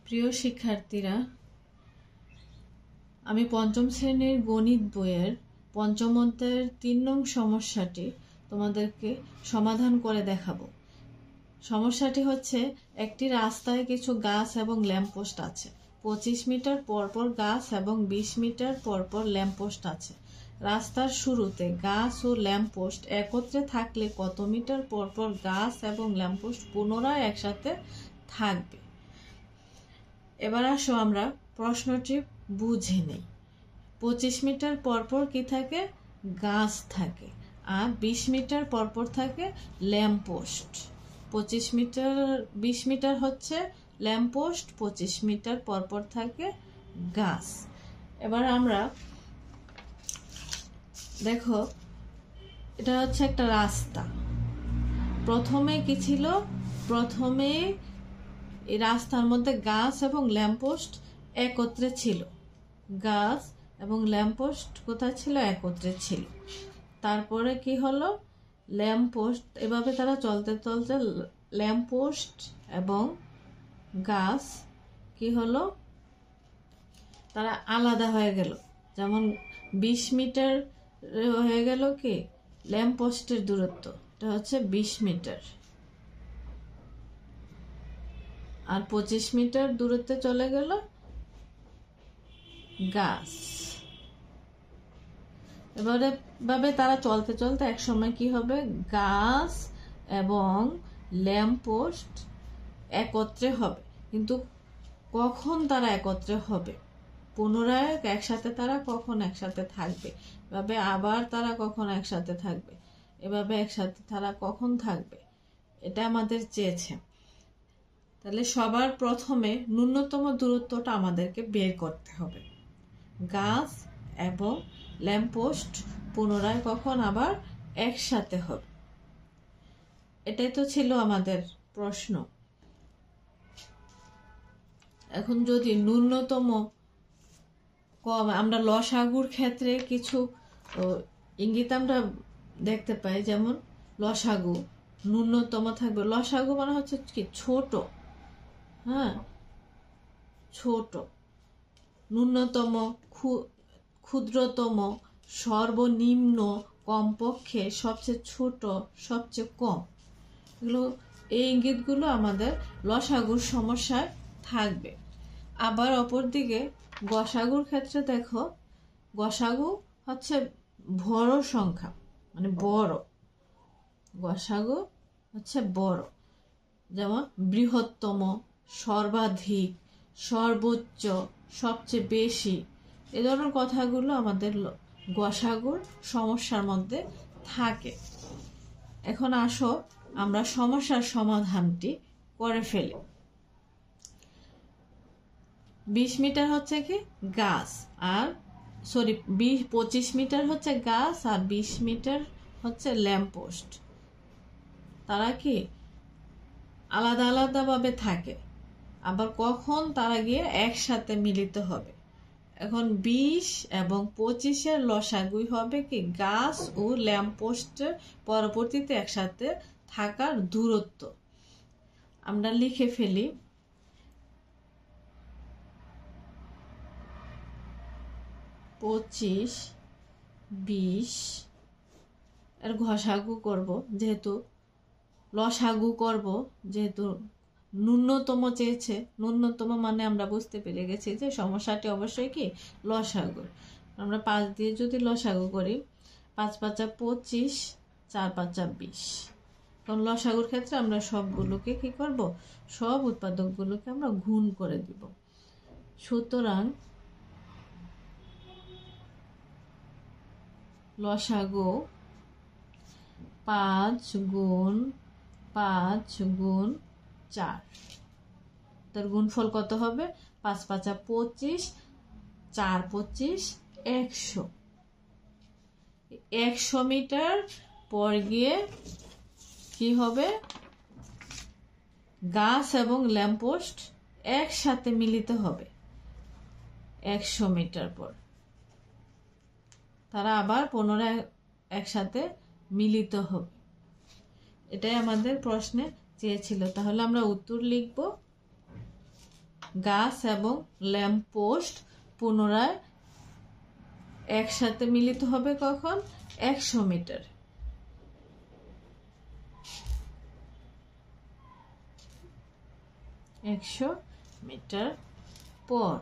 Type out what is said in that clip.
প্রিয় শিক্ষার্থীরা, আমি পঞ্চম শ্রেণীর গণিত বইয়ের পঞ্চম অধ্যায়ের ৩ নং সমস্যাটি তোমাদেরকে সমাধান করে দেখাবো। সমস্যাটি হচ্ছে, একটি রাস্তায় কিছু গাছ এবং ল্যাম্পপোস্ট আছে। 25 মিটার পরপর গাছ এবং 20 মিটার পরপর ল্যাম্পপোস্ট আছে। রাস্তার শুরুতে গাছ ও ল্যাম্পপোস্ট একত্রে থাকলে কত মিটার পরপর গাছ এবং ল্যাম্পপোস্ট পুনরায় একসাথে থাকবে? এবার আসো আমরা প্রশ্নটি বুঝে নেই। 25 মিটার পরপর কি থাকে? গাছ থাকে। আর 20 মিটার পরপর থাকে ল্যাম্পপোস্ট। 20 মিটার হচ্ছে ল্যাম্পপোস্ট, 25 মিটার পরপর থাকে গাছ। এবার আমরা দেখো, এটা হচ্ছে একটা রাস্তা। প্রথমে কি ছিল? প্রথমে এই রাস্তার মধ্যে গাছ এবং ল্যাম্পপোস্ট একত্রে ছিল। গাছ এবং ল্যাম্পপোস্ট কোথায় ছিল? একত্রে ছিল। তারপরে কি হলো? ল্যাম্পপোস্ট, এভাবে তারা চলতে চলতে ল্যাম্পপোস্ট এবং গাছ কি হলো? তারা আলাদা হয়ে গেল। যেমন 20 মিটার হয়ে গেল কি ল্যাম্পপোস্টের দূরত্ব, এটা হচ্ছে 20 মিটার। আর 25 মিটার দূরত্বে চলে গেল গাছ। এবারে ভাবে তারা চলতে চলতে এক সময় কি হবে? গাছ এবং ল্যাম্পপোস্ট একত্রে হবে। কিন্তু কখন তারা একত্রে হবে? পুনরায় একসাথে তারা কখন একসাথে থাকবে? এভাবে আবার তারা কখন একসাথে থাকবে? এভাবে একসাথে তারা কখন থাকবে? এটা আমাদের চেয়েছে। তাহলে সবার প্রথমে ন্যূনতম দূরত্বটা আমাদেরকে বের করতে হবে। গাছ এবং ল্যাম্পপোস্ট পুনরায় কখন আবার একসাথে হবে? এটাই তো ছিল আমাদের প্রশ্ন। এখন যদি ন্যূনতম কম, আমরা লসাগুর ক্ষেত্রে কিছু ইঙ্গিত আমরা দেখতে পাই। যেমন লসাগু ন্যূনতম থাকবে। লসাগু মানে হচ্ছে কি? ছোট। হ্যাঁ, ছোট। ন্যূনতম, ক্ষুদ্রতম, সর্বনিম্ন, কমপক্ষে, সবচেয়ে ছোট, সবচেয়ে কম। এগুলো, এই ইঙ্গিতগুলো আমাদের লসাগুর সমস্যায় থাকবে। আবার অপরদিকে গসাগুর ক্ষেত্রে দেখো, গসাগু হচ্ছে বড় সংখ্যা, মানে বড়। গসাগু হচ্ছে বড়। যেমন বৃহত্তম, সর্বাধিক, সর্বোচ্চ, সবচেয়ে বেশি, এ ধরনের কথাগুলো আমাদের গসাগুর সমস্যার মধ্যে থাকে। এখন আসো আমরা সমস্যার সমাধানটি করে ফেলি। 20 মিটার হচ্ছে কি? গাছ। আর 25 মিটার হচ্ছে গাছ আর 20 মিটার হচ্ছে ল্যাম্পপোস্ট। তারা কি আলাদা আলাদা ভাবে থাকে। আবার কখন তারা গিয়ে একসাথে মিলিত হবে? এখন 20 এবং 25-এর লসাগুই হবে কি? গাছ ও ল্যাম্পপোস্টের পরবর্তীতে একসাথে থাকার দূরত্ব। আমরা লিখে ফেলি। পঁচিশ, 20 এর ঘষাগু করব, যেহেতু লসাগু করব, যেহেতু ন্যূনতম চেয়েছে। ন্যূনতম মানে আমরা বুঝতে পেরে গেছি যে সমস্যাটি অবশ্যই কি? লসাগু। আমরা 5 দিয়ে যদি লসাগু করি, 5 5 25, 4 5 20। কারণ লসাগুর ক্ষেত্রে আমরা সবগুলোকে কি করব? সব উৎপাদকগুলোকে আমরা গুণ করে দিব। সুতরাং লসাগু 5 গুণ 5 গুণ 4, তার গুণফল কত হবে? 5 5 25, 4 25, 100। 100 মিটার পর গিয়ে কি হবে? গাছ এবং ল্যাম্পপোস্ট একসাথে মিলিত হবে। 100 মিটার পর তারা আবার পুনরায় একসাথে মিলিত হবে। এটাই আমাদের প্রশ্নে চেয়েছিল। তাহলে আমরা উত্তর লিখব গাছ এবং ল্যাম্প পোস্ট পুনরায় একসাথে মিলিত হবে কখন? 100 মিটার। 100 মিটার পর